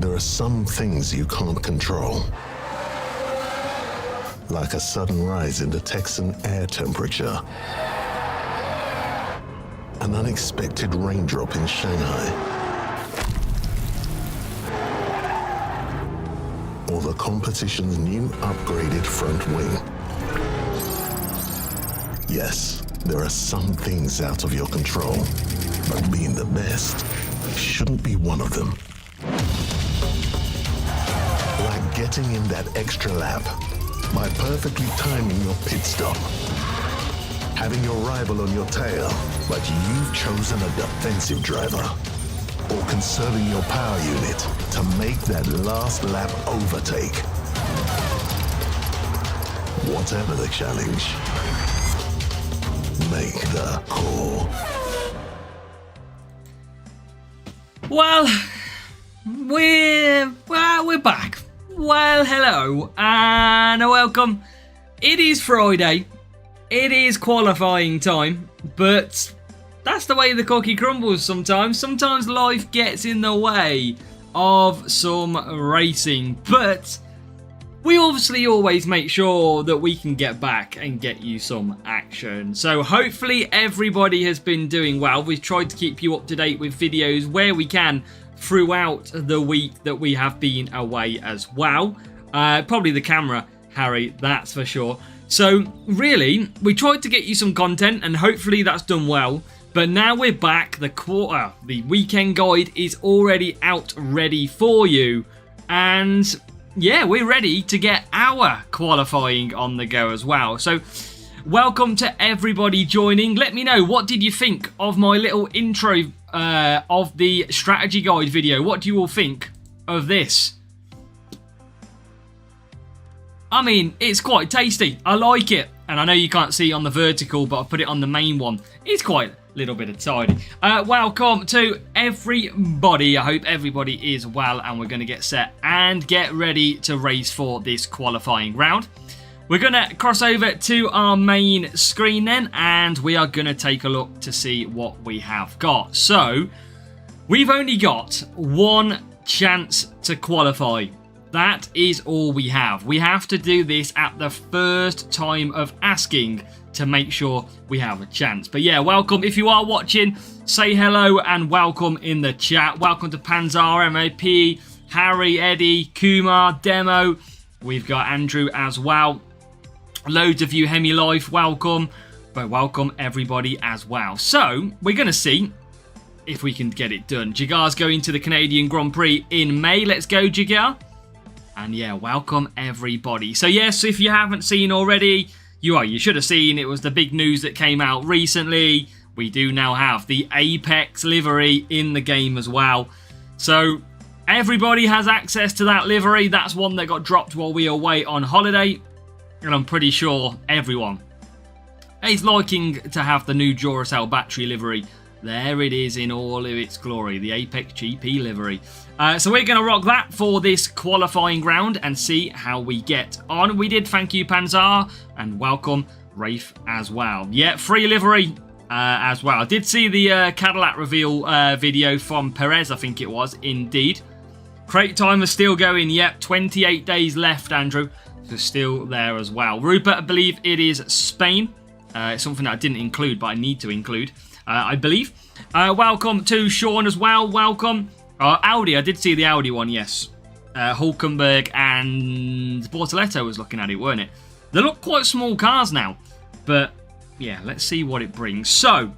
There are some things you can't control. Like a sudden rise in the Texan air temperature. An unexpected raindrop in Shanghai. Or the competition's new upgraded front wing. Yes, there are some things out of your control, but being the best shouldn't be one of them. Like getting in that extra lap by perfectly timing your pit stop. Having your rival on your tail, but you've chosen a defensive driver. Or conserving your power unit to make that last lap overtake. Whatever the challenge, make the call. Well, we're back. Well, hello and welcome. It is Friday. It is qualifying time, but that's the way the cookie crumbles sometimes. Sometimes life gets in the way of some racing, but we obviously always make sure that we can get back and get you some action. So hopefully everybody has been doing well. We've tried to keep you up to date with videos where we can throughout the week that we have been away as well. Probably the camera, Harry, that's for sure. So really, we tried to get you some content and hopefully that's done well. But now we're back. The weekend guide is already out ready for you. And yeah, we're ready to get our qualifying on the go as well. So welcome to everybody joining. Let me know, what did you think of my little intro of the strategy guide video? What do you all think of this? I mean, it's quite tasty. I like it. And I know you can't see on the vertical, but I've put it on the main one. It's quite a little bit of tidy. Welcome to everybody. I hope everybody is well, and we're going to get set and get ready to race for this qualifying round. We're going to cross over to our main screen then, and we are going to take a look to see what we have got. So, we've only got one chance to qualify. That is all we have. We have to do this at the first time of asking to make sure we have a chance. But yeah, welcome. If you are watching, say hello and welcome in the chat. Welcome to Panzar, MAP, Harry, Eddie, Kumar, Demo. We've got Andrew as well. Loads of you, Hemi Life, welcome. But welcome everybody as well. So, we're going to see if we can get it done. Jigar's going to the Canadian Grand Prix in May. Let's go, Jigar. And yeah, welcome everybody. So yes, if you haven't seen already, you should have seen. It was the big news that came out recently. We do now have the Apex livery in the game as well. So everybody has access to that livery. That's one that got dropped while we were away on holiday. And I'm pretty sure everyone is liking to have the new Duracell battery livery. There it is in all of its glory, the Apex GP livery. So we're going to rock that for this qualifying round and see how we get on. We did thank you, Panzar, and welcome, Rafe, as well. Yeah, free livery as well. I did see the Cadillac reveal video from Perez, I think it was, indeed. Crate time is still going. Yep, 28 days left, Andrew. So still there as well. Rupert, I believe it is Spain. It's something that I didn't include, but I need to include. I believe. Welcome to Sean as well. Welcome. Audi. I did see the Audi one, yes. Hulkenberg and Bortoletto was looking at it, weren't it? They look quite small cars now. But, yeah, let's see what it brings. So,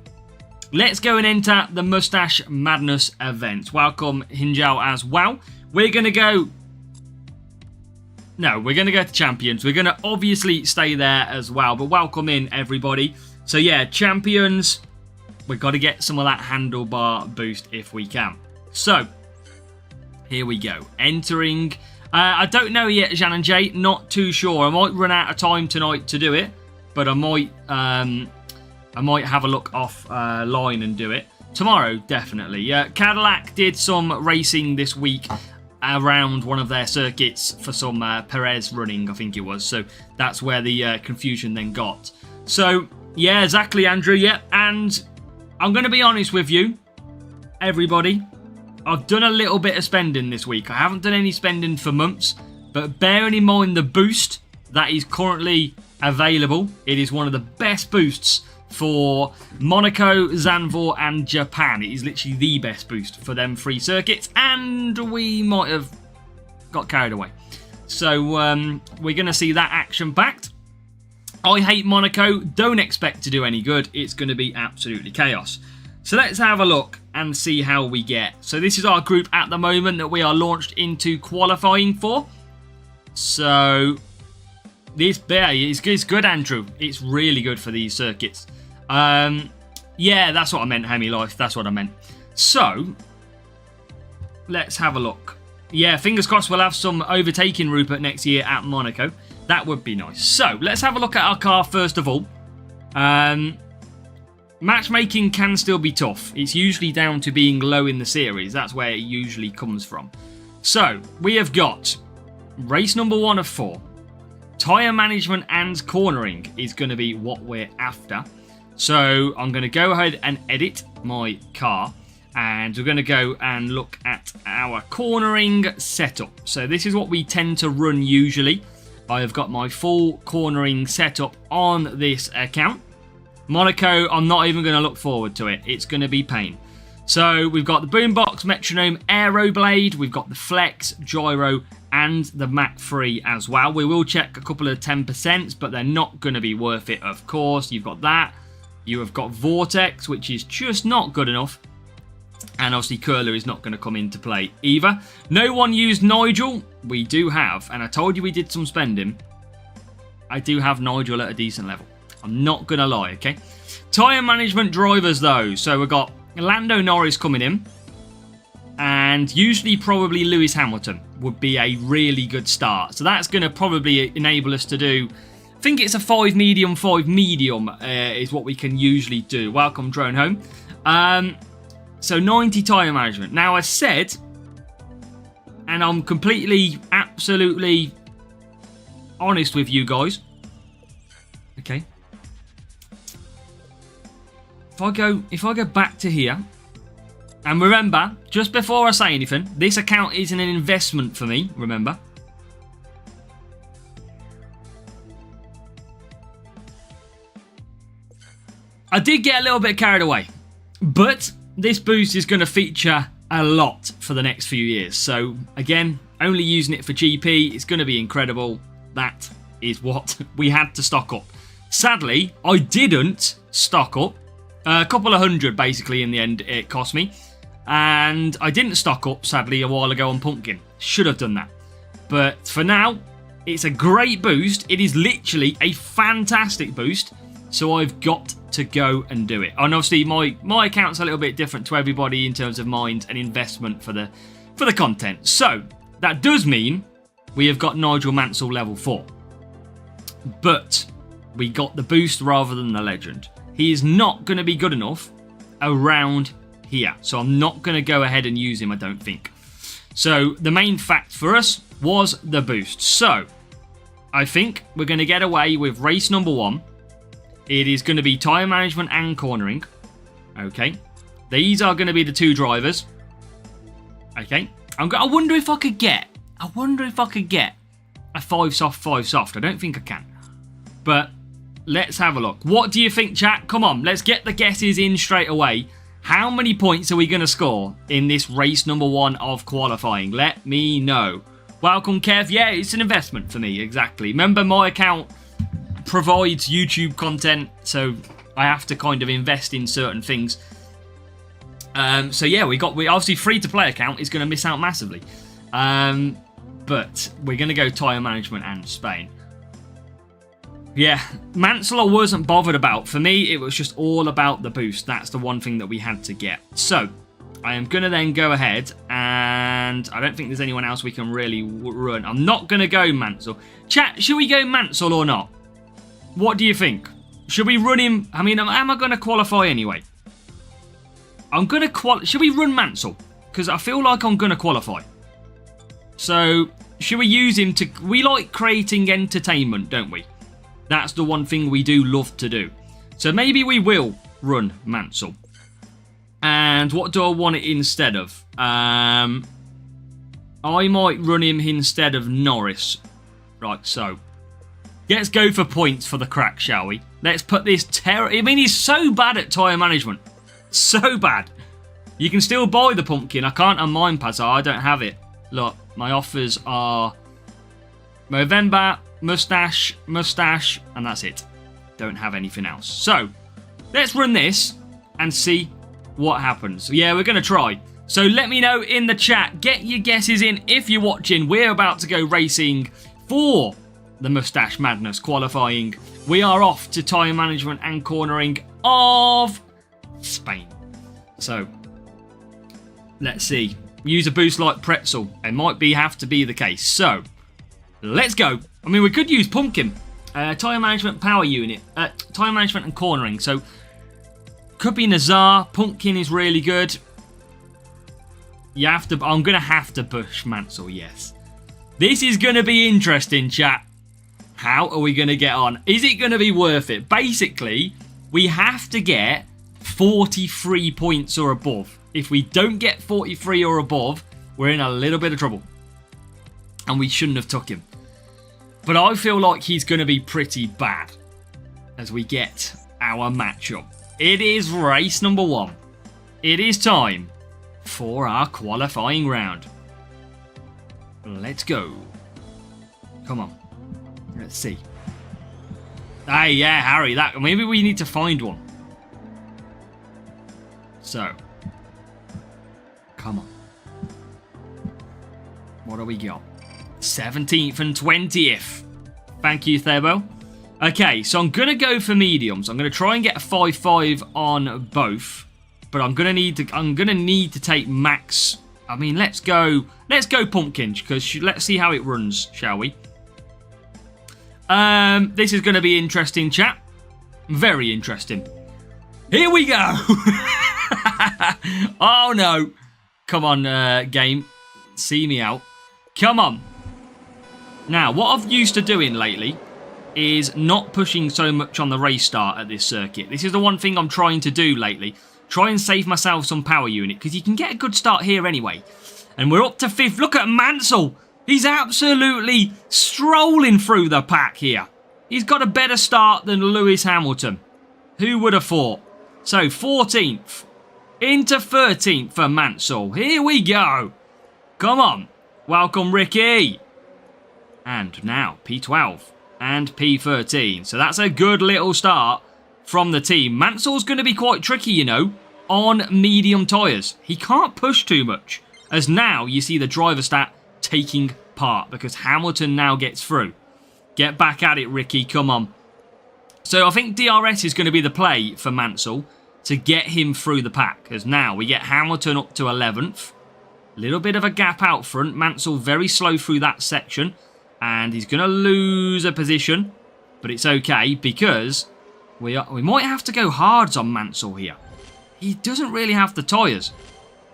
let's go and enter the Moustache Madness event. Welcome, Hinjao, as well. We're going to go... No, we're going to go to Champions. We're going to obviously stay there as well. But welcome in, everybody. So, yeah, Champions... We've got to get some of that handlebar boost if we can. So, here we go. Entering. I don't know yet, Jean and Jay. Not too sure. I might run out of time tonight to do it, but I might have a look offline and do it tomorrow. Definitely. Cadillac did some racing this week around one of their circuits for some Perez running, I think it was. So that's where the confusion then got. So yeah, exactly, Andrew. Yeah, and I'm going to be honest with you, everybody. I've done a little bit of spending this week. I haven't done any spending for months, but bearing in mind the boost that is currently available, it is one of the best boosts for Monaco, Zandvoort and Japan. It is literally the best boost for them 3 circuits, and we might have got carried away. So we're going to see that action-packed. I hate Monaco. Don't expect to do any good. It's going to be absolutely chaos. So let's have a look and see how we get. So this is our group at the moment that we are launched into qualifying for. So this is good, Andrew. It's really good for these circuits. Yeah, that's what I meant, Hemi Life. That's what I meant. So let's have a look. Yeah, fingers crossed we'll have some overtaking Rupert next year at Monaco. That would be nice. So let's have a look at our car first of all. Matchmaking can still be tough. It's usually down to being low in the series. That's where it usually comes from. So we have got race number 1 of 4. Tyre management and cornering is going to be what we're after. So I'm going to go ahead and edit my car. And we're going to go and look at our cornering setup. So this is what we tend to run usually. I have got my full cornering setup on this account. Monaco, I'm not even going to look forward to it. It's going to be pain. So we've got the boombox, metronome, aero blade. We've got the flex, gyro, and the Mach 3 as well. We will check a couple of 10%, but they're not going to be worth it, of course. You've got that. You have got vortex, which is just not good enough. And obviously curler is not going to come into play either. No one used Nigel. We do have, and I told you we did some spending. I do have Nigel at a decent level. I'm not going to lie, okay? Tyre management drivers though. So we've got Lando Norris coming in. And usually probably Lewis Hamilton would be a really good start. So that's going to probably enable us to do, I think it's a 5 medium is what we can usually do. Welcome drone home. So 90 tyre management. Now I said, and I'm completely, absolutely honest with you guys. Okay. If I go back to here, and remember, just before I say anything, this account isn't an investment for me, remember. I did get a little bit carried away, but this boost is going to feature a lot for the next few years. So again, only using it for GP, it's going to be incredible. That is what we had to stock up. Sadly, I didn't stock up. A couple of hundred basically in the end it cost me. And I didn't stock up, sadly, a while ago on Pumpkin. Should have done that. But for now, it's a great boost. It is literally a fantastic boost. So I've got to go and do it. And obviously my account's a little bit different to everybody in terms of mind and investment for the content. So that does mean we have got Nigel Mansell level 4. But we got the boost rather than the legend. He is not going to be good enough around here. So I'm not going to go ahead and use him, I don't think. So the main fact for us was the boost. So I think we're going to get away with race number 1. It is going to be tyre management and cornering. Okay. These are going to be the 2 drivers. Okay. I wonder if I could get a 5 soft, 5 soft. I don't think I can. But let's have a look. What do you think, chat? Come on, let's get the guesses in straight away. How many points are we going to score in this race number 1 of qualifying? Let me know. Welcome, Kev. Yeah, it's an investment for me, exactly. Remember, my account provides YouTube content, so I have to kind of invest in certain things. So yeah, we obviously free-to-play account is going to miss out massively. But we're going to go tyre management and Spain. Yeah, Mansell I wasn't bothered about. For me, it was just all about the boost. That's the one thing that we had to get. So I am going to then go ahead, and I don't think there's anyone else we can really run. I'm not going to go Mansell. Chat, should we go Mansell or not? What do you think? Should we run him? I mean, am I going to qualify anyway? I'm going to should we run Mansell? Because I feel like I'm going to qualify. So, should we use him to... We like creating entertainment, don't we? That's the one thing we do love to do. So maybe we will run Mansell. And what do I want it instead of? I might run him instead of Norris. Right, so let's go for points for the crack, shall we? Let's put this I mean, he's so bad at tyre management. So bad. You can still buy the pumpkin. I can't on Mine Pass. I don't have it. Look, my offers are Movember, Moustache, and that's it. Don't have anything else. So, let's run this and see what happens. Yeah, we're going to try. So let me know in the chat. Get your guesses in if you're watching. We're about to go racing for the Moustache Madness qualifying. We are off to tyre management and cornering of Spain. So, let's see. Use a boost like Pretzel. It might have to be the case. So, let's go. I mean, we could use Pumpkin. Tyre management power unit. Tyre management and cornering. So, could be Nazar. Pumpkin is really good. I'm going to have to push Mansell, yes. This is going to be interesting, chat. How are we going to get on? Is it going to be worth it? Basically, we have to get 43 points or above. If we don't get 43 or above, we're in a little bit of trouble. And we shouldn't have took him. But I feel like he's going to be pretty bad as we get our matchup. It is race number 1. It is time for our qualifying round. Let's go. Come on. Let's see. Hey, yeah, Harry. Maybe we need to find one. So. Come on. What do we got? 17th and 20th. Thank you, Thebo. Okay, so I'm going to go for mediums. I'm going to try and get a 5-5 on both. But I'm going to need to take max. I mean, let's go pumpkin, because let's see how it runs, shall we? This is going to be interesting, chat. Very interesting. Here we go. Oh, no. Come on, game. See me out. Come on. Now, what I've used to doing lately is not pushing so much on the race start at this circuit. This is the one thing I'm trying to do lately. Try and save myself some power unit, because you can get a good start here anyway. And we're up to 5th. Look at Mansell. He's absolutely strolling through the pack here. He's got a better start than Lewis Hamilton. Who would have thought? So, 14th. Into 13th for Mansell. Here we go. Come on. Welcome, Ricky. And now, P12 and P13. So that's a good little start from the team. Mansell's going to be quite tricky, you know, on medium tyres. He can't push too much, as now you see the driver stat taking part, because Hamilton now gets through. Get back at it, Ricky. Come on. So I think DRS is going to be the play for Mansell to get him through the pack, as now we get Hamilton up to 11th. Little bit of a gap out front. Mansell very slow through that section, and he's going to lose a position, but it's okay, because we might have to go hards on Mansell here. He doesn't really have the tyres.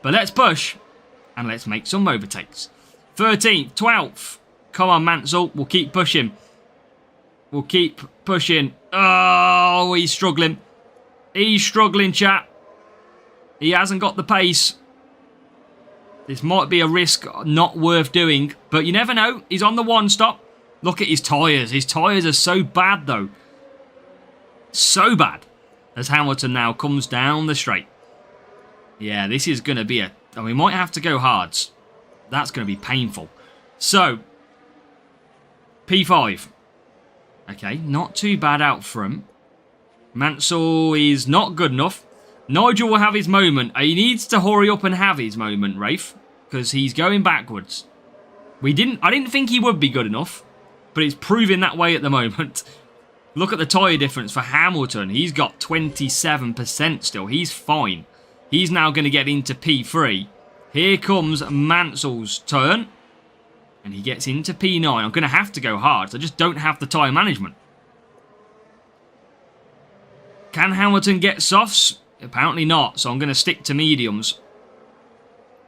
But let's push, and let's make some overtakes. 13th, 12th. Come on, Mansell. We'll keep pushing. We'll keep pushing. Oh, he's struggling. He's struggling, chat. He hasn't got the pace. This might be a risk not worth doing, but you never know. He's on the one stop. Look at his tyres. His tyres are so bad, though. So bad. As Hamilton now comes down the straight. Yeah, this is going to be and we might have to go hards. That's going to be painful. So, P5. Okay, not too bad out front. Mansell is not good enough. Nigel will have his moment. He needs to hurry up and have his moment, Rafe, because he's going backwards. I didn't think he would be good enough, but it's proving that way at the moment. Look at the tyre difference for Hamilton. He's got 27% still. He's fine. He's now going to get into P3. Here comes Mansell's turn, and he gets into P9. I'm going to have to go hard. I just don't have the tyre management. Can Hamilton get softs? Apparently not, so I'm going to stick to mediums.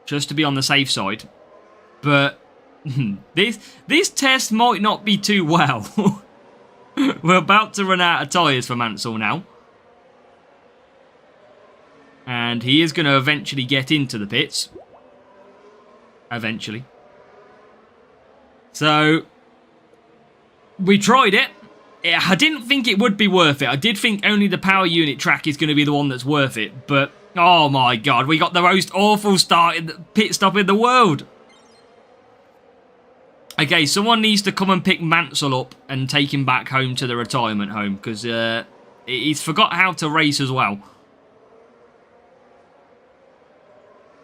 Just to be on the safe side. But this test might not be too well. We're about to run out of tyres for Mansell now. And he is going to eventually get into the pits. Eventually. So, we tried it. I didn't think it would be worth it. I did think only the power unit track is going to be the one that's worth it. But, oh my god, we got the most awful pit stop in the world. Okay, someone needs to come and pick Mansell up and take him back home to the retirement home. Because he's forgot how to race as well.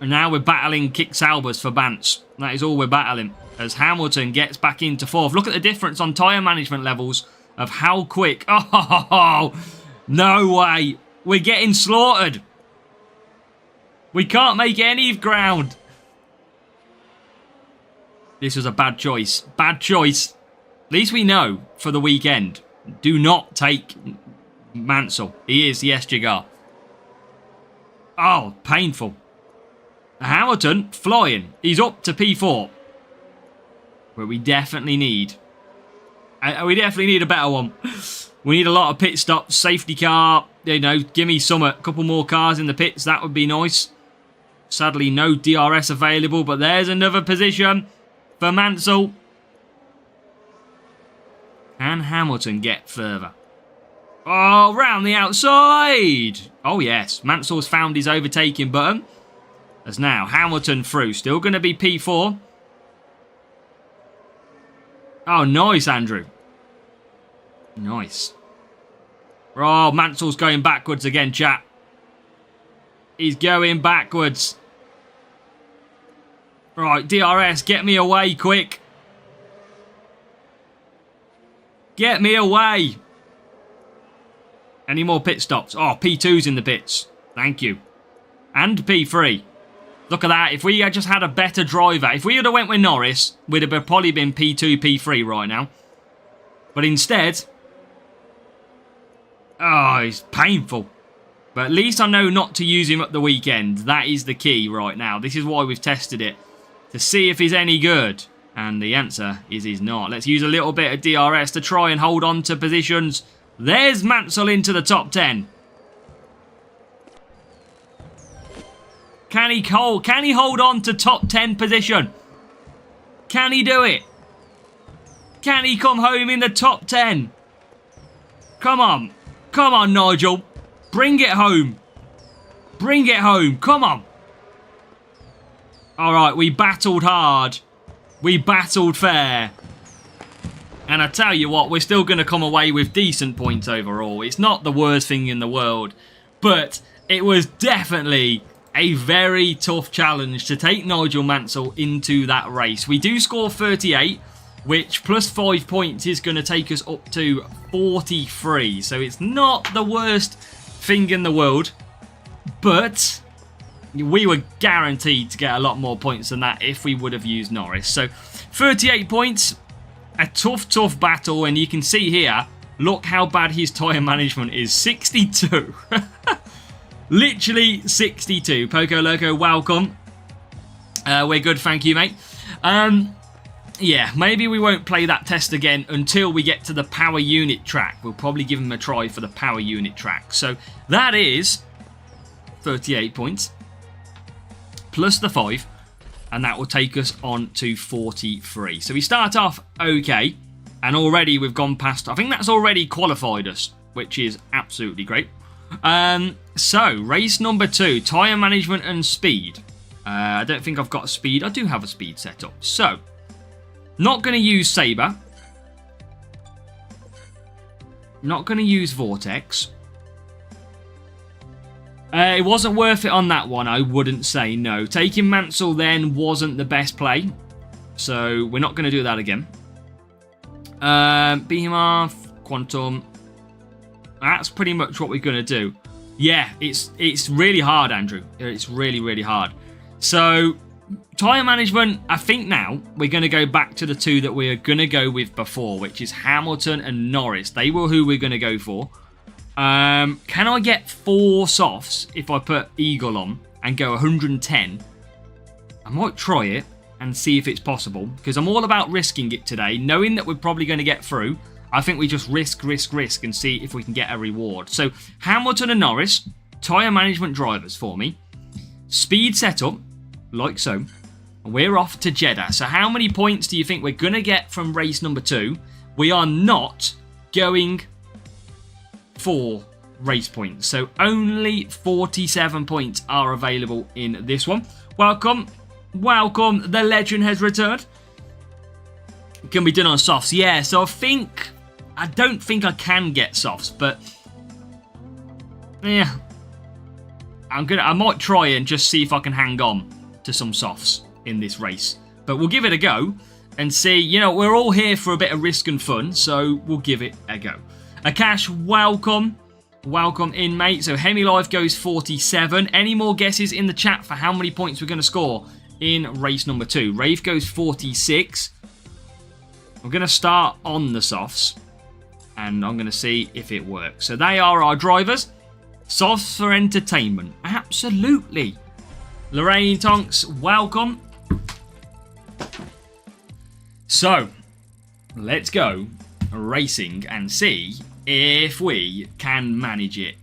And now we're battling Kick Salbers for Bance. That is all we're battling. As Hamilton gets back into 4th. Look at the difference on tyre management levels of how quick. Oh, no way. We're getting slaughtered. We can't make any ground. This was a bad choice. Bad choice. At least we know for the weekend. Do not take Mansell. He is the SGR. Oh, painful. Hamilton, flying. He's up to P4. But we definitely need... we definitely need a better one. We need a lot of pit stops, safety car. You know, give me a couple more cars in the pits. That would be nice. Sadly, no DRS available. But there's another position for Mansell. Can Hamilton get further? Oh, round the outside. Oh, yes. Mansell's found his overtaking button. As now, Hamilton through. Still going to be P4. Oh, nice, Andrew. Nice. Oh, Mansell's going backwards again, chat. He's going backwards. Right, DRS, get me away, quick. Get me away. Any more pit stops? Oh, P2's in the pits. Thank you. And P3. Look at that. If we had just had a better driver, if we had went with Norris, we'd have probably been P2, P3 right now. But instead... Oh, it's painful. But at least I know not to use him at the weekend. That is the key right now. This is why we've tested it. To see if he's any good. And the answer is he's not. Let's use a little bit of DRS to try and hold on to positions. There's Mansell into the top 10. Can he hold on to top 10 position? Can he do it? Can he come home in the top 10? Come on. Come on, Nigel. Bring it home. Bring it home. Come on. Alright, we battled hard. We battled fair. And I tell you what, we're still going to come away with decent points overall. It's not the worst thing in the world. But it was definitely a very tough challenge to take Nigel Mansell into that race. We do score 38, which plus 5 points is going to take us up to 43. So it's not the worst thing in the world. But we were guaranteed to get a lot more points than that if we would have used Norris. So 38 points, a tough battle. And you can see here, look how bad his tyre management is. 62. Literally 62. Poco Loco, welcome. We're good, thank you, mate. Yeah, maybe we won't play that test again until we get to the power unit track. We'll probably give him a try for the power unit track. So that is 38 points plus the 5, and that will take us on to 43. So we start off okay, and already we've gone past. I think that's already qualified us, which is absolutely great. So, race number 2, tyre management and speed. I don't think I've got speed. I do have a speed set up. So, not going to use Sabre. Not going to use Vortex. It wasn't worth it on that one, I wouldn't say, no. Taking Mansell then wasn't the best play. So, we're not going to do that again. Behemoth, Quantum. That's pretty much what we're going to do. Yeah, it's really hard, Andrew. It's really hard. So, tyre management, I think now we're going to go back to the two that we were going to go with before, which is Hamilton and Norris. They were who we're going to go for. Can I get 4 softs if I put Eagle on and go 110? I might try it and see if it's possible, because I'm all about risking it today, knowing that we're probably going to get through. I think we just risk and see if we can get a reward. So, Hamilton and Norris, tyre management drivers for me. Speed setup, like so. And we're off to Jeddah. So how many points do you think we're going to get from race number 2? We are not going for race points. So only 47 points are available in this one. Welcome. Welcome. The legend has returned. Can be done on softs. Yeah, so I don't think I can get softs, but yeah. I might try and just see if I can hang on to some softs in this race. But we'll give it a go and see. You know, we're all here for a bit of risk and fun, so we'll give it a go. Akash, welcome. Welcome in, mate. So Hemi Life goes 47. Any more guesses in the chat for how many points we're going to score in race number 2? Rave goes 46. I'm going to start on the softs, and I'm going to see if it works. So they are our drivers. Softs for entertainment. Absolutely. Lorraine Tonks, welcome. So, let's go racing and see if we can manage it.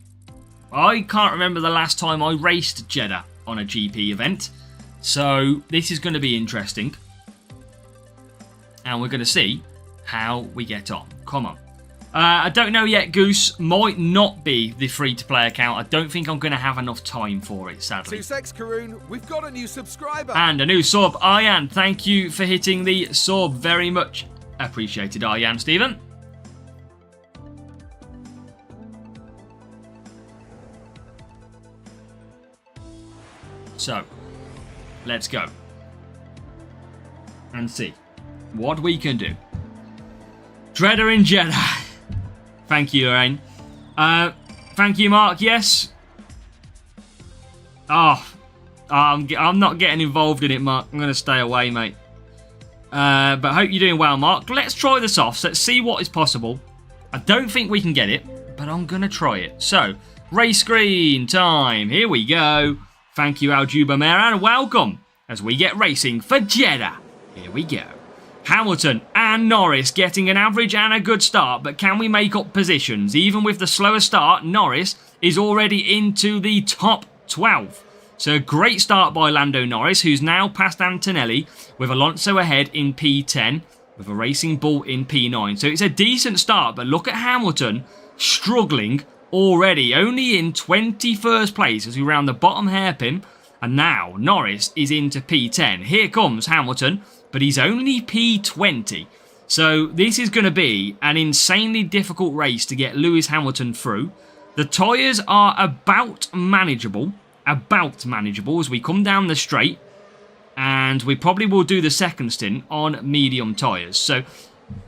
I can't remember the last time I raced Jeddah on a GP event, so this is going to be interesting. And we're going to see how we get on. Come on. I don't know yet, Goose. Might not be the free-to-play account. I don't think I'm going to have enough time for it, sadly. 26 Karoon, we've got a new subscriber. And a new sub, Aryan. Thank you for hitting the sub. Very much appreciated, Aryan, Stephen. So, let's go and see what we can do. Dreader in Jeddah. Thank you, Lorraine. Thank you, Mark. Yes. Oh, I'm not getting involved in it, Mark. I'm going to stay away, mate. But I hope you're doing well, Mark. Let's try this off. Let's see what is possible. I don't think we can get it, but I'm going to try it. So, race screen time. Here we go. Thank you, Aljuba Meran. Welcome as we get racing for Jeddah. Here we go. Hamilton and Norris getting an average and a good start, but can we make up positions? Even with the slower start, Norris is already into the top 12. So a great start by Lando Norris, who's now past Antonelli, with Alonso ahead in P10, with a Racing Bull in P9. So it's a decent start, but look at Hamilton struggling already, only in 21st place as we round the bottom hairpin, and now Norris is into P10. Here comes Hamilton, but he's only P20. So this is going to be an insanely difficult race to get Lewis Hamilton through. The tyres are about manageable as we come down the straight, and we probably will do the second stint on medium tyres. So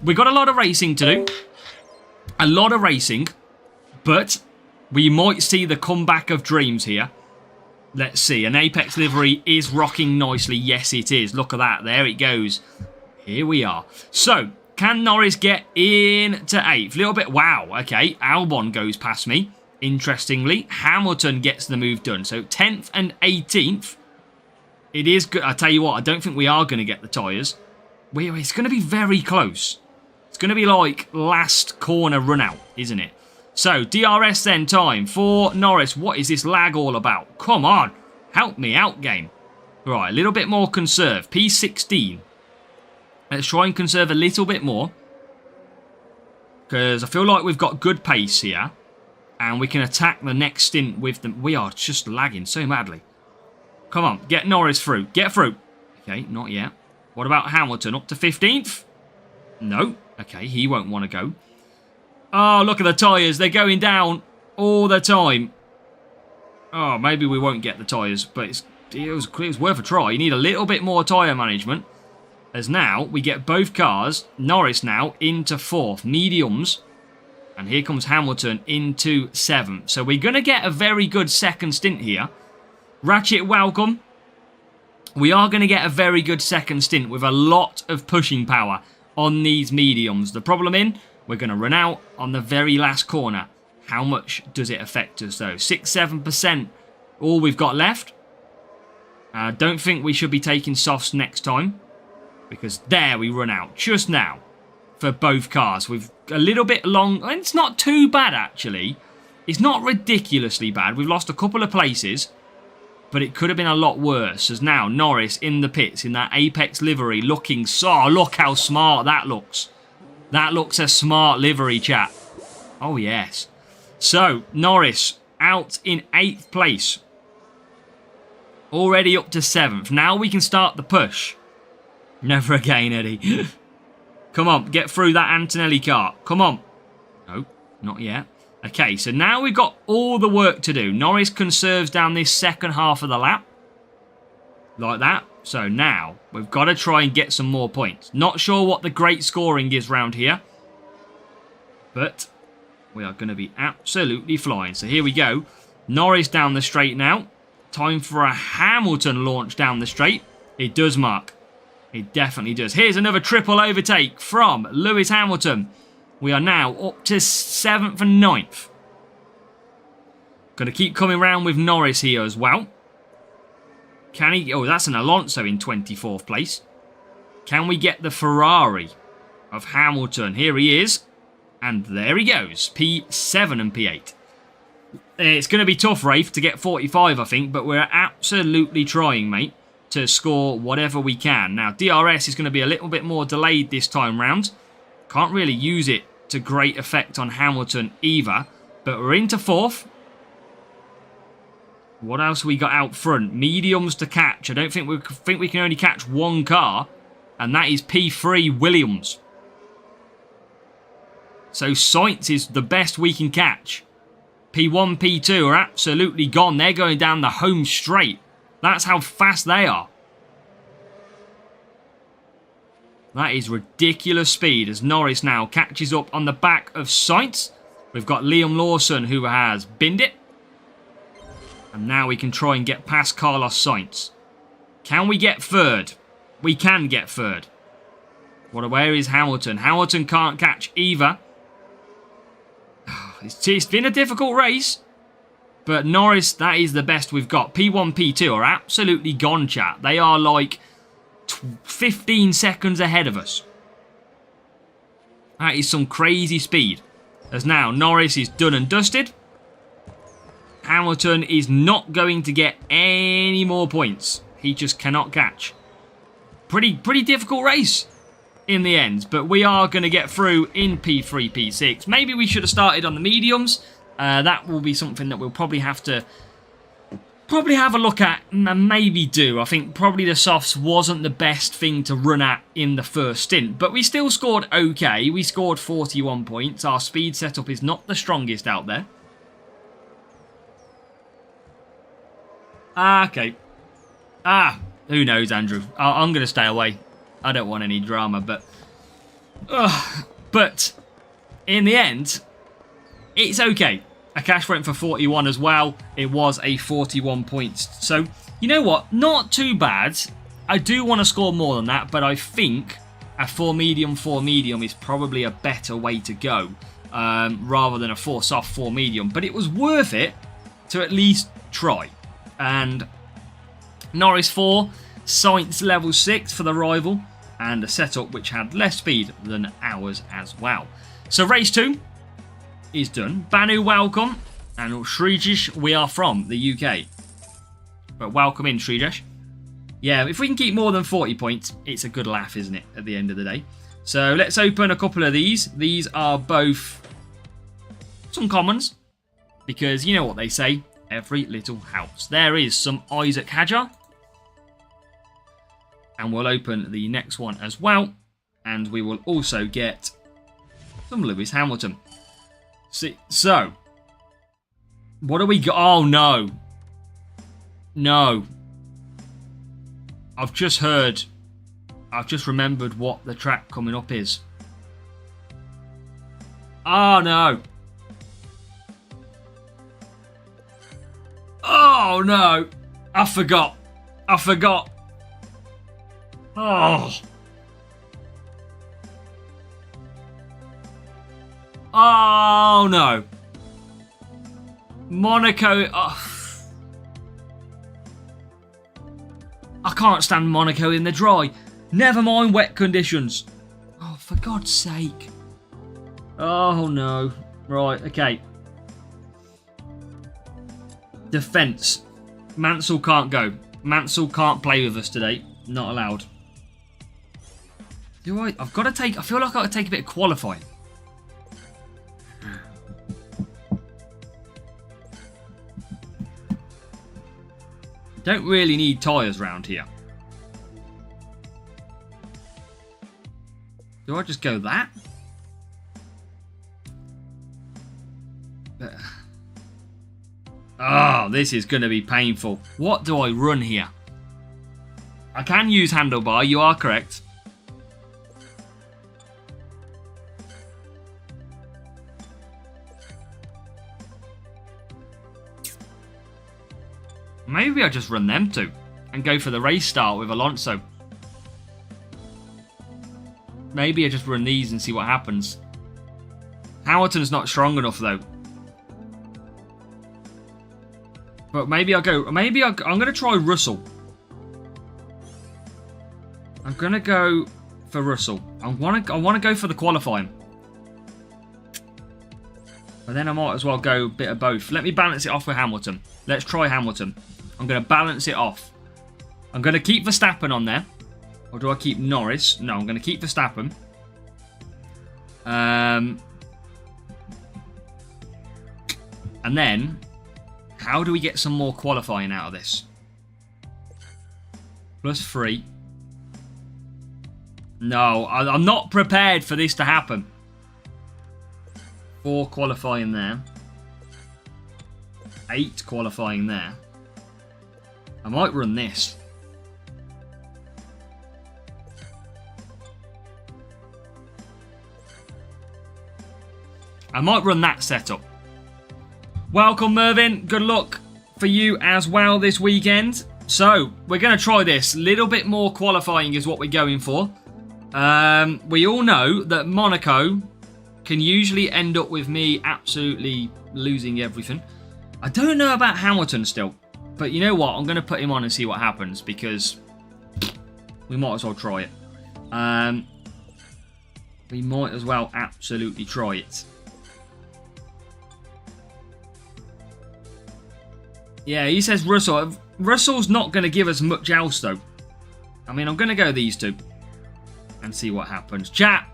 we've got a lot of racing to do, a lot of racing, but we might see the comeback of dreams here. Let's see. An Apex livery is rocking nicely. Yes, it is. Look at that. There it goes. Here we are. So, can Norris get into 8th? Little bit. Wow. Okay. Albon goes past me. Interestingly, Hamilton gets the move done. So, 10th and 18th. It is good. I tell you what, I don't think we are going to get the tyres. It's going to be very close. It's going to be like last corner run out, isn't it? So, DRS then time for Norris. What is this lag all about? Come on. Help me out, game. Right, a little bit more conserve. P16. Let's try and conserve a little bit more, because I feel like we've got good pace here, and we can attack the next stint with them. We are just lagging so madly. Come on, get Norris through. Get through. Okay, not yet. What about Hamilton? Up to 15th? No. Okay, he won't want to go. Oh, look at the tyres. They're going down all the time. Oh, maybe we won't get the tyres, but it was worth a try. You need a little bit more tyre management. As now, we get both cars. Norris now into 4th. Mediums. And here comes Hamilton into 7th. So we're going to get a very good second stint here. Ratchet, welcome. We are going to get a very good second stint with a lot of pushing power on these mediums. The problem in, we're going to run out on the very last corner. How much does it affect us, though? 6-7%. All we've got left. I don't think we should be taking softs next time, because there we run out just now for both cars. We've a little bit long. It's not too bad, actually. It's not ridiculously bad. We've lost a couple of places, but it could have been a lot worse. As now Norris in the pits in that Apex livery looking so... Look how smart that looks. That looks a smart livery, chat. Oh, yes. So, Norris out in 8th place. Already up to 7th. Now we can start the push. Never again, Eddie. Come on, get through that Antonelli car. Come on. No, not yet. Okay, so now we've got all the work to do. Norris conserves down this second half of the lap. Like that. So now, we've got to try and get some more points. Not sure what the great scoring is round here. But we are going to be absolutely flying. So here we go. Norris down the straight now. Time for a Hamilton launch down the straight. It does, Mark. It definitely does. Here's another triple overtake from Lewis Hamilton. We are now up to 7th and 9th. Going to keep coming round with Norris here as well. Can he... Oh, that's an Alonso in 24th place. Can we get the Ferrari of Hamilton? Here he is. And there he goes. P7 and P8. It's going to be tough, Rafe, to get 45, I think. But we're absolutely trying, mate, to score whatever we can. Now, DRS is going to be a little bit more delayed this time round. Can't really use it to great effect on Hamilton either. But we're into 4th. What else we got out front? Mediums to catch. I don't think we can only catch one car. And that is P3 Williams. So Sainz is the best we can catch. P1, P2 are absolutely gone. They're going down the home straight. That's how fast they are. That is ridiculous speed as Norris now catches up on the back of Sainz. We've got Liam Lawson who has binned it. And now we can try and get past Carlos Sainz. Can we get 3rd? We can get 3rd. Where is Hamilton? Hamilton can't catch either. It's been a difficult race. But Norris, that is the best we've got. P1, P2 are absolutely gone, chat. They are like 15 seconds ahead of us. That is some crazy speed. As now Norris is done and dusted. Hamilton is not going to get any more points. He just cannot catch. Pretty difficult race in the end. But we are going to get through in P3, P6. Maybe we should have started on the mediums. That will be something that we'll probably have to have a look at and maybe do. I think probably the softs wasn't the best thing to run at in the first stint. But we still scored okay. We scored 41 points. Our speed setup is not the strongest out there. Okay. Who knows, Andrew? I'm going to stay away. I don't want any drama, but... but in the end, it's okay. Akash went for 41 as well. It was a 41 points. So, you know what? Not too bad. I do want to score more than that, but I think a 4 medium is probably a better way to go rather than a 4 soft, 4 medium. But it was worth it to at least try. And Norris 4, Sainz level 6 for the rival, and a setup which had less speed than ours as well. So race 2 is done. Banu, welcome. And Srijesh, we are from the UK. But welcome in, Srijesh. Yeah, if we can keep more than 40 points, it's a good laugh, isn't it, at the end of the day? So let's open a couple of these. These are both some commons, because you know what they say, every little helps. There is some Isaac Hadjar. And we'll open the next one as well. And we will also get some Lewis Hamilton. See, so, what do we got? Oh, no. No. I've just remembered what the track coming up is. Oh, no. Oh, no. I forgot. Oh. Oh, no. Monaco. Oh. I can't stand Monaco in the dry. Never mind wet conditions. Oh, for God's sake. Oh, no. Right, okay. Defense. Mansell can't go. Mansell can't play with us today. Not allowed. I've got to take... I feel like I've got to take a bit of qualifying. Don't really need tyres round here. Do I just go that? Oh, this is going to be painful. What do I run here? I can use handlebar, you are correct. Maybe I just run them two and go for the race start with Alonso. Maybe I just run these and see what happens. Hamilton's not strong enough though. But maybe I'll go. I'm going to try Russell. I'm going to go for Russell. I want to go for the qualifying. But then I might as well go a bit of both. Let me balance it off with Hamilton. Let's try Hamilton. I'm going to balance it off. I'm going to keep Verstappen on there. Or do I keep Norris? No, I'm going to keep Verstappen. And then, how do we get some more qualifying out of this? +3. No, I'm not prepared for this to happen. 4 qualifying there. 8 qualifying there. I might run this. I might run that setup. Welcome, Mervyn. Good luck for you as well this weekend. So, we're going to try this. A little bit more qualifying is what we're going for. We all know that Monaco can usually end up with me absolutely losing everything. I don't know about Hamilton still. But you know what? I'm going to put him on and see what happens because we might as well try it. We might as well absolutely try it. Yeah, he says Russell. Russell's not going to give us much else, though. I mean, I'm going to go these two and see what happens. Chat.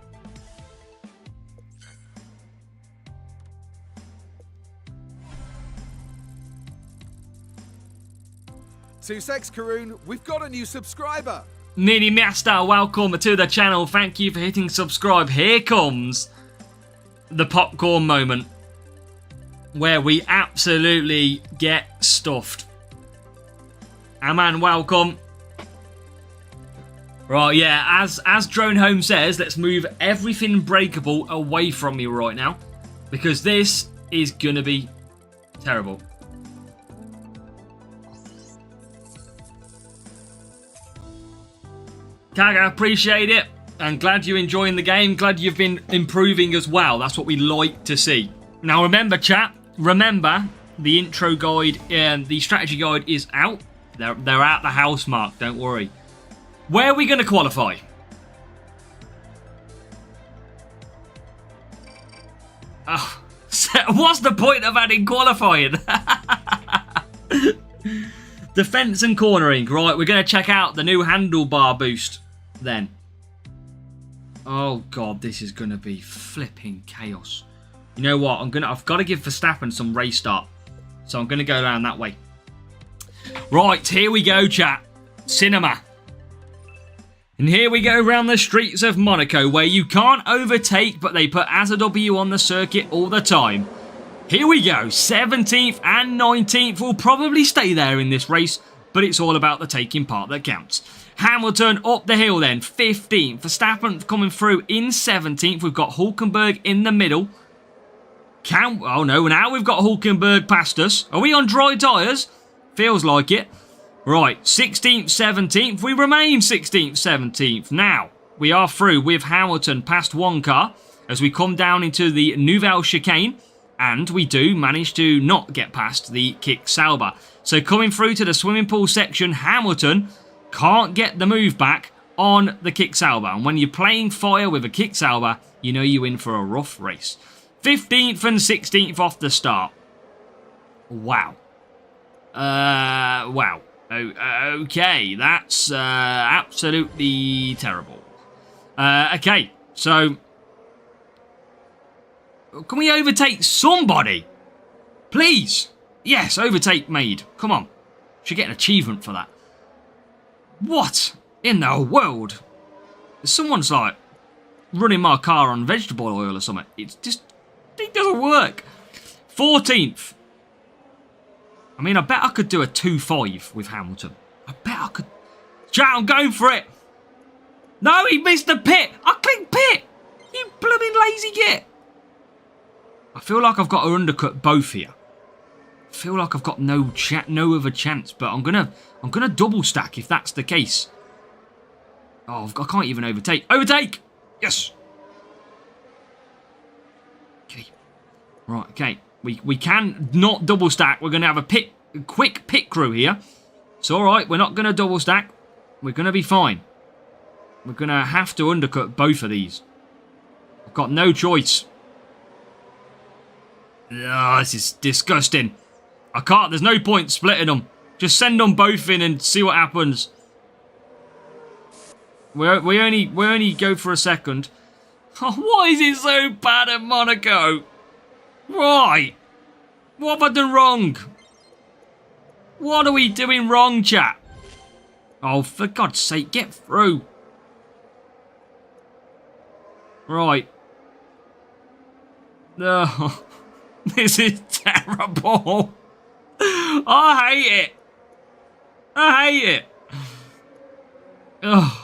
Sussex Karoon, we've got a new subscriber. Mini Master, welcome to the channel. Thank you for hitting subscribe. Here comes the popcorn moment where we absolutely get stuffed. Aman, welcome. Right, yeah, as Drone Home says, let's move everything breakable away from me right now because this is going to be terrible. Kaga, appreciate it. And glad you're enjoying the game. Glad you've been improving as well. That's what we like to see. Now remember, chat. Remember, the intro guide and the strategy guide is out. They're at the house mark. Don't worry. Where are we going to qualify? Oh, what's the point of adding qualifying? Defense and cornering. Right, we're going to check out the new handlebar boost then. Oh god, this is going to be flipping chaos. You know what? I've got to give Verstappen some race start. So I'm going to go down that way. Right, here we go, chat. Cinema. And here we go around the streets of Monaco where you can't overtake, but they put as a W on the circuit all the time. Here we go, 17th and 19th will probably stay there in this race, but it's all about the taking part that counts. Hamilton up the hill then, 15th. Verstappen coming through in 17th. We've got Hulkenberg in the middle. Oh no, now we've got Hulkenberg past us. Are we on dry tyres? Feels like it. Right, 16th, 17th. We remain 16th, 17th. Now, we are through with Hamilton past one car as we come down into the Nouvelle chicane. And we do manage to not get past the kick Sauber. So coming through to the swimming pool section, Hamilton can't get the move back on the kick Sauber. And when you're playing fire with a kick Sauber, you know you're in for a rough race. 15th and 16th off the start. Wow. Wow. Okay, that's absolutely terrible. Okay, so can we overtake somebody? Please. Yes, overtake made. Come on. Should get an achievement for that. What in the world? Someone's like running my car on vegetable oil or something. It doesn't work. 14th. I mean, I bet I could do a 2.5 with Hamilton. I bet I could. Chat, I'm going for it. No, he missed the pit. I clicked pit. You blooming lazy git. I feel like I've got to undercut both here. I feel like I've got no other chance, but I'm gonna double stack if that's the case. Oh, I can't even overtake. Overtake! Yes. Okay. Right. Okay. We can not double stack. We're gonna have a quick pit crew here. It's all right. We're not gonna double stack. We're gonna be fine. We're gonna have to undercut both of these. I've got no choice. Oh, this is disgusting. I can't. There's no point splitting them. Just send them both in and see what happens. We only go for a second. Oh, why is it so bad at Monaco? Why? What have I done wrong? What are we doing wrong, chat? Oh, for God's sake, get through. Right. Oh, this is terrible. I hate it. I hate it. Ugh.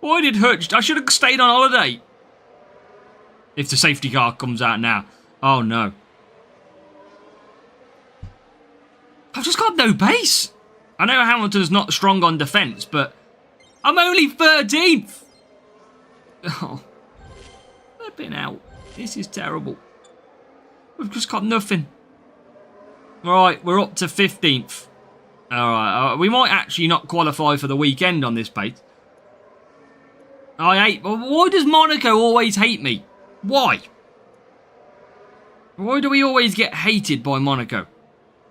Why did Hutch... I should have stayed on holiday. If the safety car comes out now. Oh, no. I've just got no pace. I know Hamilton's not strong on defence, but I'm only 13th. Oh. Flipping out. This is terrible. We've just got nothing. Right, we're up to 15th. Alright, we might actually not qualify for the weekend on this pace. I hate... Why does Monaco always hate me? Why? Why do we always get hated by Monaco?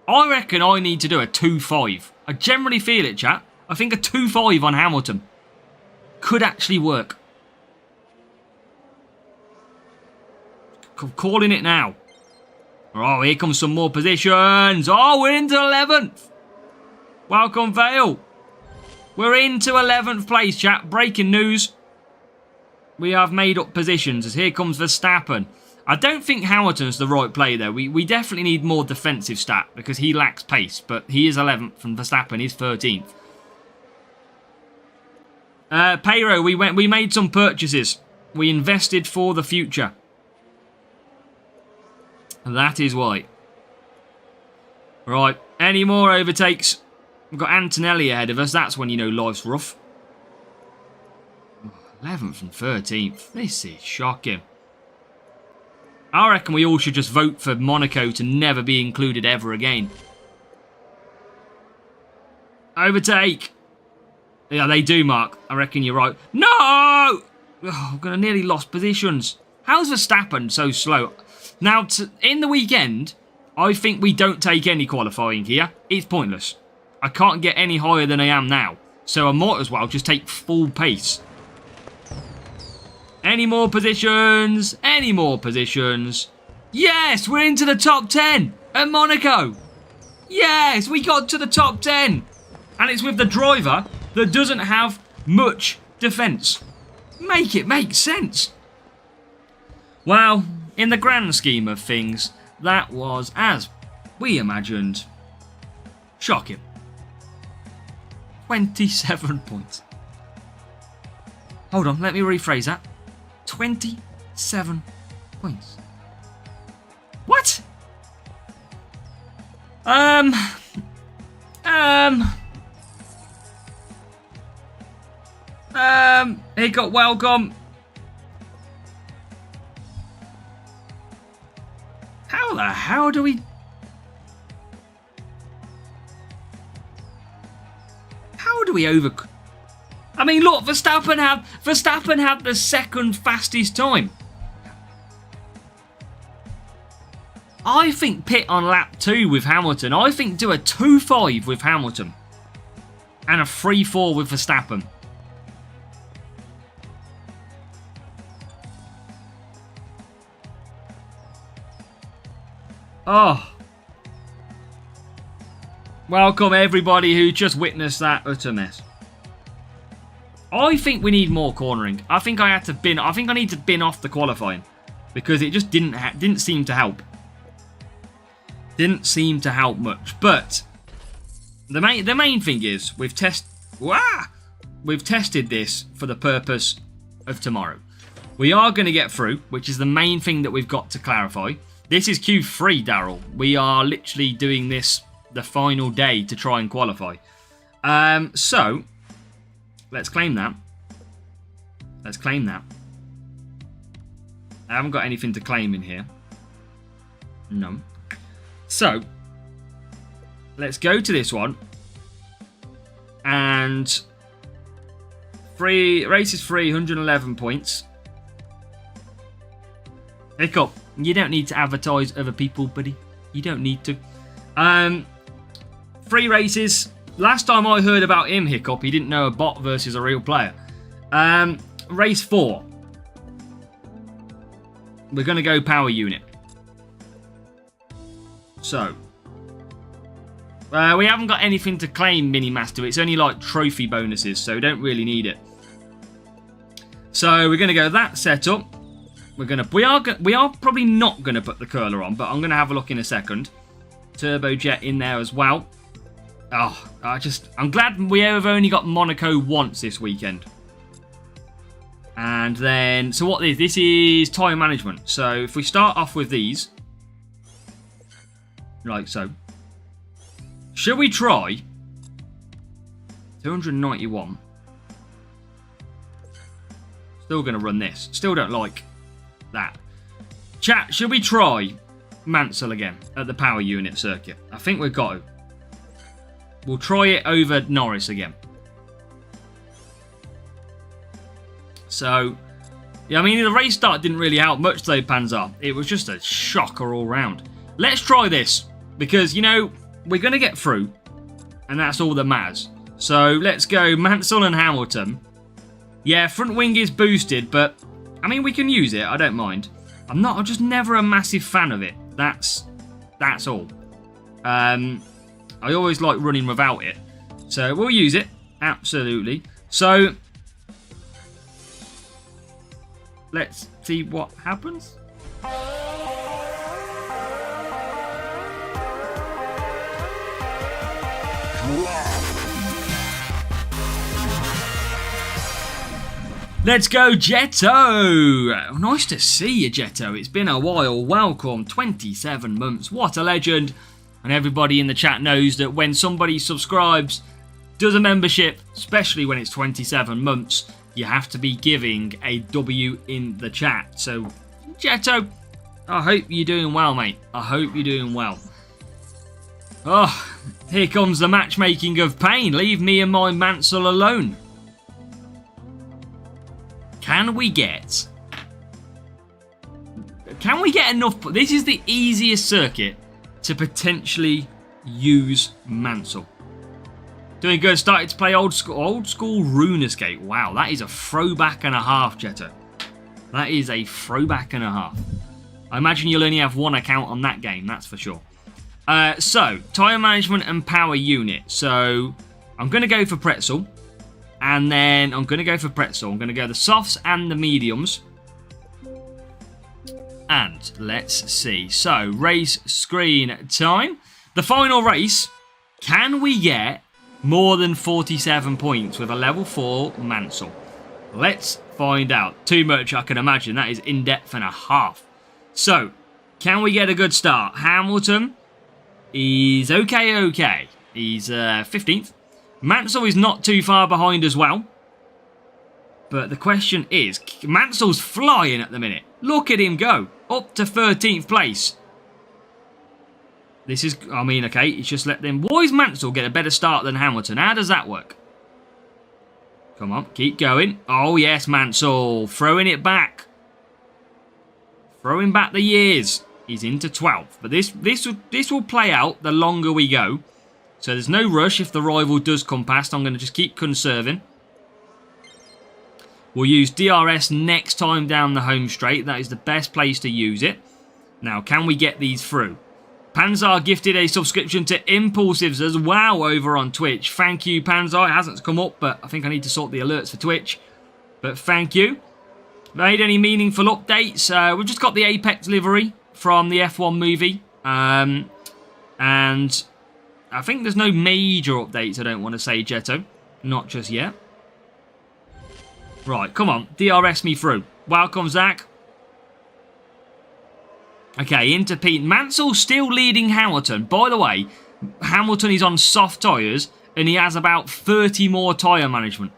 I reckon I need to do a 2.5. I generally feel it, chat. I think a 2.5 on Hamilton could actually work. I'm calling it now. Oh, here comes some more positions. Oh, we're into 11th. Welcome, Vale. We're into 11th place, chat. Breaking news. We have made up positions as here comes Verstappen. I don't think Hamilton's the right play, though. We definitely need more defensive stat because he lacks pace, but he is 11th and Verstappen is 13th. Payro, we made some purchases. We invested for the future. That is why. Right, any more overtakes? We've got Antonelli ahead of us. That's when you know life's rough. 11th and 13th. This is shocking. I reckon we all should just vote for Monaco to never be included ever again. Overtake. Yeah, they do, Mark. I reckon you're right. No! Oh, I'm going to nearly lost positions. How's Verstappen so slow? Now, in the weekend, I think we don't take any qualifying here. It's pointless. I can't get any higher than I am now. So I might as well just take full pace. Any more positions? Any more positions? Yes, we're into the top 10 at Monaco. Yes, we got to the top 10. And it's with the driver that doesn't have much defence. Make it make sense. Well, in the grand scheme of things, that was, as we imagined, shocking. 27 points. Hold on, let me rephrase that. 27 points. What? He got welcome. How the hell do we... How do we over... I mean, look, Verstappen had the second fastest time. I think pit on lap 2 with Hamilton. I think do a 2.5 with Hamilton. And a 3.4 with Verstappen. Oh. Welcome everybody who just witnessed that utter mess. I think we need more cornering. I think I need to bin off the qualifying. Because it just didn't seem to help. Didn't seem to help much. But the main thing is we've tested this for the purpose of tomorrow. We are going to get through, which is the main thing that we've got to clarify. This is Q3, Daryl. We are literally doing this the final day to try and qualify. So let's claim that. Let's claim that. I haven't got anything to claim in here. No. So, let's go to this one. And race is free, 111 points. Hiccup, you don't need to advertise other people, buddy. You don't need to. 3 races. Last time I heard about him, Hiccup, he didn't know a bot versus a real player. Race 4. We're going to go power unit. So, we haven't got anything to claim Mini Master. It's only like trophy bonuses, so we don't really need it. So we're going to go that setup. We are probably not going to put the curler on, but I'm going to have a look in a second. Turbojet in there as well. Oh, I'm glad we have only got Monaco once this weekend. And then, so what is this? Is tyre management. So if we start off with these. Like so. Should we try 291? Still going to run this. Still don't like that. Chat, should we try Mansell again at the power unit circuit? I think we've got to. We'll try it over Norris again. So, yeah, I mean, the race start didn't really help much though, Panzer. It was just a shocker all round. Let's try this. Because, you know, we're going to get through. And that's all that matters. So, let's go Mansell and Hamilton. Yeah, front wing is boosted, but, I mean, we can use it. I don't mind. I'm just never a massive fan of it. That's all. I always like running without it. So, we'll use it. Absolutely. So, let's see what happens. Let's go, Jetto! Nice to see you, Jetto. It's been a while. Welcome. 27 months. What a legend. And everybody in the chat knows that when somebody subscribes, does a membership, especially when it's 27 months, you have to be giving a W in the chat. So, Jetto, I hope you're doing well, mate. I hope you're doing well. Oh, here comes the matchmaking of pain. Leave me and my Mansell alone. Can we get enough? This is the easiest circuit to potentially use Mansell. Doing good. Started to play old school RuneScape. Wow, that is a throwback and a half, Jetto. That is a throwback and a half. I imagine you'll only have one account on that game, that's for sure. So, tyre management and power unit. So, I'm going to go for Pretzel. And then I'm going to go for Pretzel. I'm going to go the softs and the mediums. And let's see. So, race screen time. The final race. Can we get more than 47 points with a level 4 Mansell? Let's find out. Too much, I can imagine. That is in-depth and a half. So, can we get a good start? Hamilton is okay. He's 15th. Mansell is not too far behind as well. But the question is, Mansell's flying at the minute. Look at him go. Up to 13th place. This is, I mean, okay, it's just let them... Why does Mansell get a better start than Hamilton? How does that work? Come on, keep going. Oh, yes, Mansell. Throwing it back. Throwing back the years. He's into 12th. But this will play out the longer we go. So there's no rush if the rival does come past. I'm going to just keep conserving. We'll use DRS next time down the home straight. That is the best place to use it. Now, can we get these through? Panzar gifted a subscription to Impulsives as well over on Twitch. Thank you, Panzar. It hasn't come up, but I think I need to sort the alerts for Twitch. But thank you. Made any meaningful updates? We've just got the Apex livery from the F1 movie. And I think there's no major updates, I don't want to say, Jetto. Not just yet. Right, come on. DRS me through. Welcome, Zach. Okay, into Pete. Mansell's still leading Hamilton. By the way, Hamilton is on soft tyres and he has about 30 more tyre management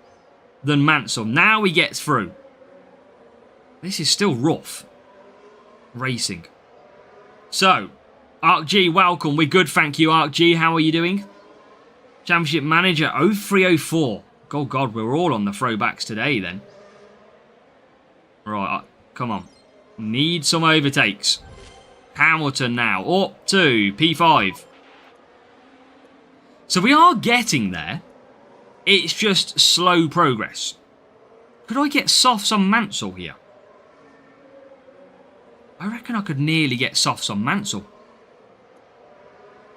than Mansell. Now he gets through. This is still rough racing. So, ArcG, welcome. We're good, thank you, ArcG. How are you doing? Championship Manager 0304. Oh, God, we're all on the throwbacks today, then. Right, come on. Need some overtakes. Hamilton now, up to P5. So we are getting there. It's just slow progress. Could I get softs on Mansell here? I reckon I could nearly get softs on Mansell.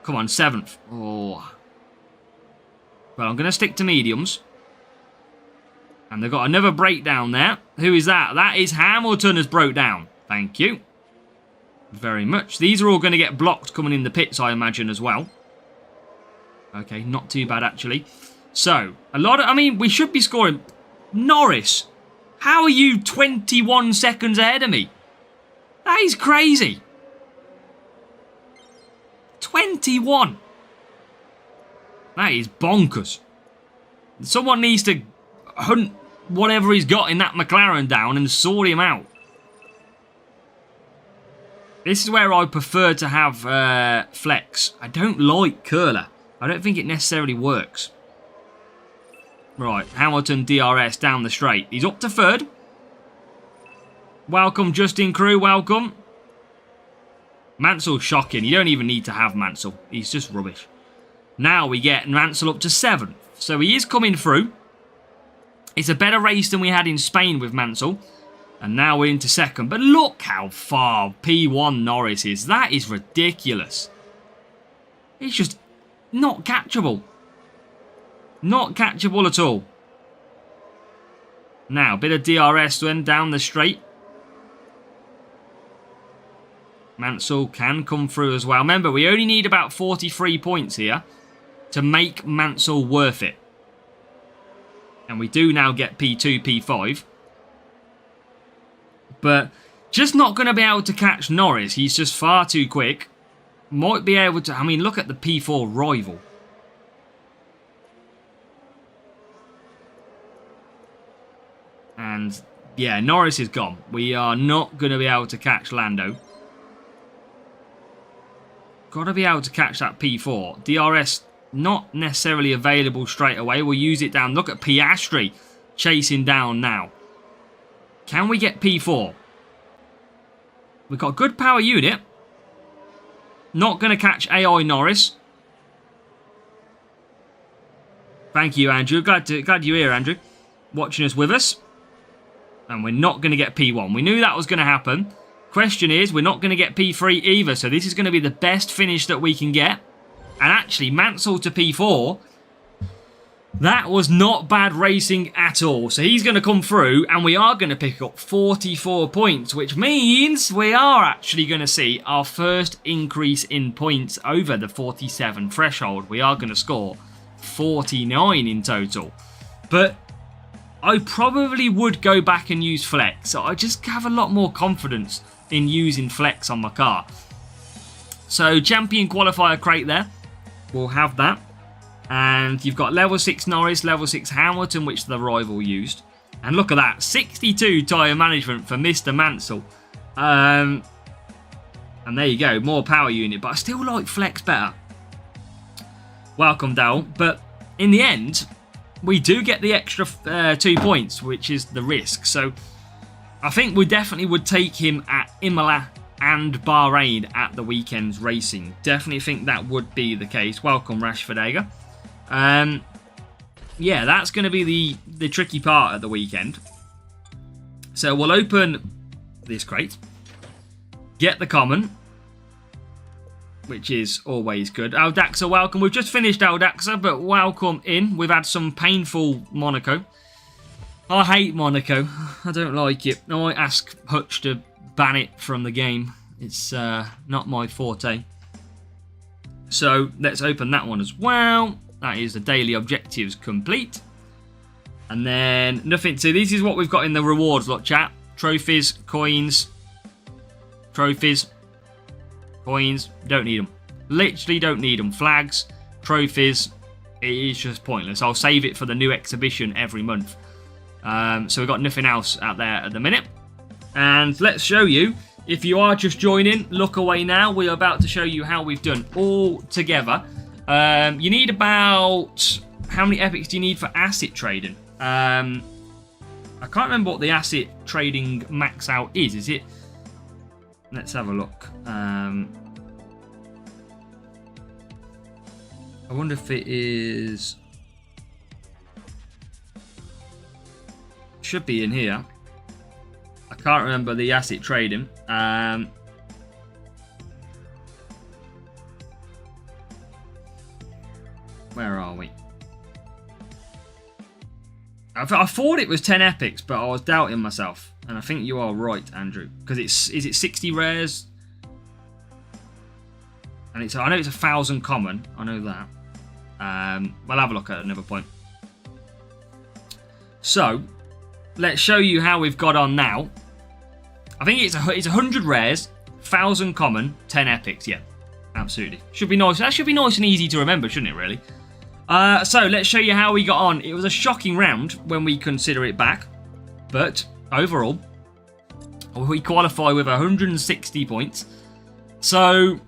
Come on, 7th. Oh. Well, I'm going to stick to mediums. And they've got another breakdown there. Who is that? That is Hamilton has broke down. Thank you. Very much. These are all going to get blocked coming in the pits, I imagine, as well. Okay, not too bad, actually. So, a lot of... I mean, we should be scoring... Norris, how are you 21 seconds ahead of me? That is crazy. 21. That is bonkers. Someone needs to hunt whatever he's got in that McLaren down and sort him out. This is where I prefer to have flex. I don't like curler. I don't think it necessarily works. Right, Hamilton DRS down the straight. He's up to 3rd. Welcome, Justin Crew, welcome. Mansell's shocking. You don't even need to have Mansell. He's just rubbish. Now we get Mansell up to 7th. So he is coming through. It's a better race than we had in Spain with Mansell. And now we're into 2nd. But look how far P1 Norris is. That is ridiculous. It's just not catchable. Not catchable at all. Now, bit of DRS then down the straight. Mansell can come through as well. Remember, we only need about 43 points here to make Mansell worth it. And we do now get P2, P5. But just not going to be able to catch Norris. He's just far too quick. Might be able to... I mean, look at the P4 rival. And, yeah, Norris is gone. We are not going to be able to catch Lando. Got to be able to catch that P4. DRS not necessarily available straight away. We'll use it down. Look at Piastri chasing down now. Can we get P4? We've got a good power unit. Not going to catch AI Norris. Thank you, Andrew. Glad you're here, Andrew. Watching us with us. And we're not going to get P1. We knew that was going to happen. Question is, we're not going to get P3 either. So this is going to be the best finish that we can get. And actually, Mansell to P4... that was not bad racing at all. So he's going to come through and we are going to pick up 44 points, which means we are actually going to see our first increase in points over the 47 threshold. We are going to score 49 in total. But I probably would go back and use flex. So I just have a lot more confidence in using flex on my car. So champion qualifier crate there. We'll have that. And you've got level 6 Norris, level 6 Hamilton, which the rival used. And look at that, 62 tyre management for Mr. Mansell. And there you go, more power unit. But I still like flex better. Welcome, Dal. But in the end, we do get the extra 2 points, which is the risk. So I think we definitely would take him at Imola and Bahrain at the weekend's racing. Definitely think that would be the case. Welcome, Rashford Aga. Yeah, that's going to be the tricky part at the weekend. So we'll open this crate, get the common, which is always good. Aldaxa, welcome. We've just finished Aldaxa, but welcome in. We've had some painful Monaco. I hate Monaco. I don't like it. I might ask Hutch to ban it from the game. It's not my forte. So let's open that one as well. That is the daily objectives complete. And then nothing to... This is what we've got in the rewards lot, chat. Trophies, coins. Trophies. Coins. Don't need them. Literally don't need them. Flags, trophies. It is just pointless. I'll save it for the new exhibition every month. So we've got nothing else out there at the minute. And let's show you. If you are just joining, look away now. We are about to show you how we've done all together. You need about... How many epics do you need for asset trading? I can't remember what the asset trading max out is. Is it... Let's have a look. I wonder if it is... Should be in here. I can't remember the asset trading. Where are we? I thought it was 10 epics, but I was doubting myself. And I think you are right, Andrew. Because is it 60 rares? And I know it's 1,000 common. I know that. We'll have a look at another point. So, let's show you how we've got on now. I think it's 100 rares, 1,000 common, 10 epics. Yeah, absolutely. Should be nice. That should be nice and easy to remember, shouldn't it, really? So, let's show you how we got on. It was a shocking round when we consider it back. But, overall, we qualify with 160 points. So,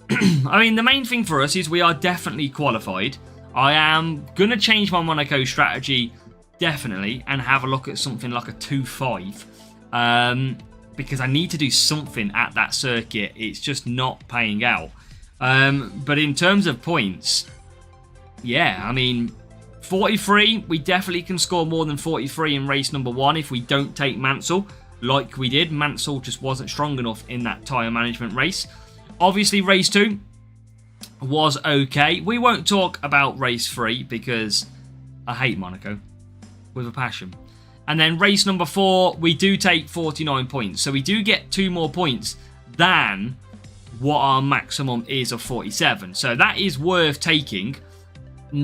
I mean, the main thing for us is we are definitely qualified. I am going to change my Monaco strategy, definitely, and have a look at something like a 2-5. Because I need to do something at that circuit. It's just not paying out. But in terms of points, yeah, I mean, 43, we definitely can score more than 43 in race number 1 if we don't take Mansell, like we did. Mansell just wasn't strong enough in that tyre management race. Obviously, race 2 was okay. We won't talk about race 3 because I hate Monaco with a passion. And then race number 4, we do take 49 points. So we do get 2 more points than what our maximum is of 47. So that is worth taking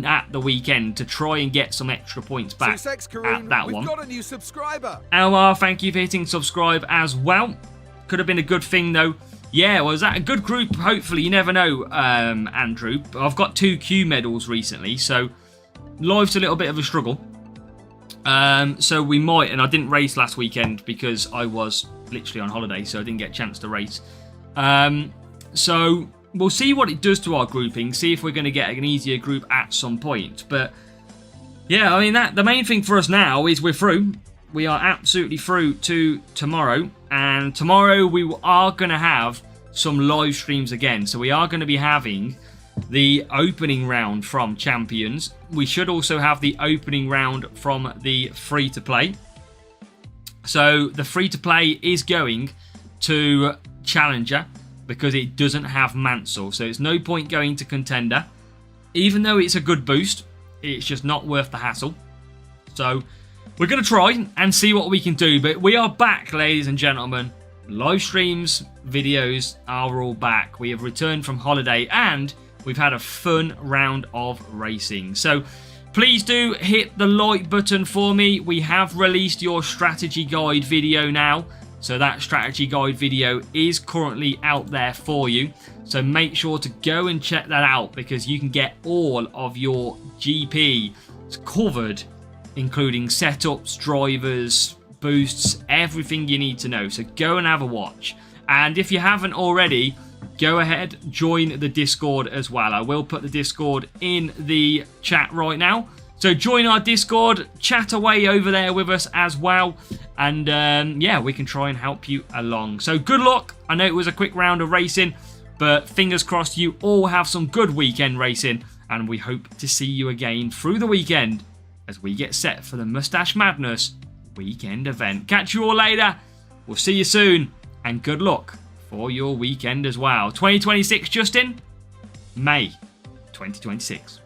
at the weekend to try and get some extra points back at that one. We've got a new subscriber. Elmar, thank you for hitting subscribe as well. Could have been a good thing though. Yeah, was that a good group? Hopefully, you never know, Andrew. I've got 2 Q medals recently, so life's a little bit of a struggle. So we might, and I didn't race last weekend because I was literally on holiday, so I didn't get a chance to race. So we'll see what it does to our grouping, see if we're going to get an easier group at some point. But yeah, I mean, the main thing for us now is we're through. We are absolutely through to tomorrow. And tomorrow we are going to have some live streams again. So we are going to be having the opening round from Champions. We should also have the opening round from the free-to-play. So the free-to-play is going to Challenger because it doesn't have Mansell. So it's no point going to Contender. Even though it's a good boost, it's just not worth the hassle. So we're going to try and see what we can do. But we are back, ladies and gentlemen. Live streams, videos are all back. We have returned from holiday and we've had a fun round of racing. So please do hit the like button for me. We have released your strategy guide video now. So that strategy guide video is currently out there for you. So make sure to go and check that out because you can get all of your GP covered, including setups, drivers, boosts, everything you need to know. So go and have a watch. And if you haven't already, go ahead, join the Discord as well. I will put the Discord in the chat right now. So join our Discord, chat away over there with us as well. And yeah, we can try and help you along. So good luck. I know it was a quick round of racing, but fingers crossed you all have some good weekend racing, and we hope to see you again through the weekend as we get set for the Moustache Madness weekend event. Catch you all later. We'll see you soon, and good luck for your weekend as well. 2026, Justin? May 2026.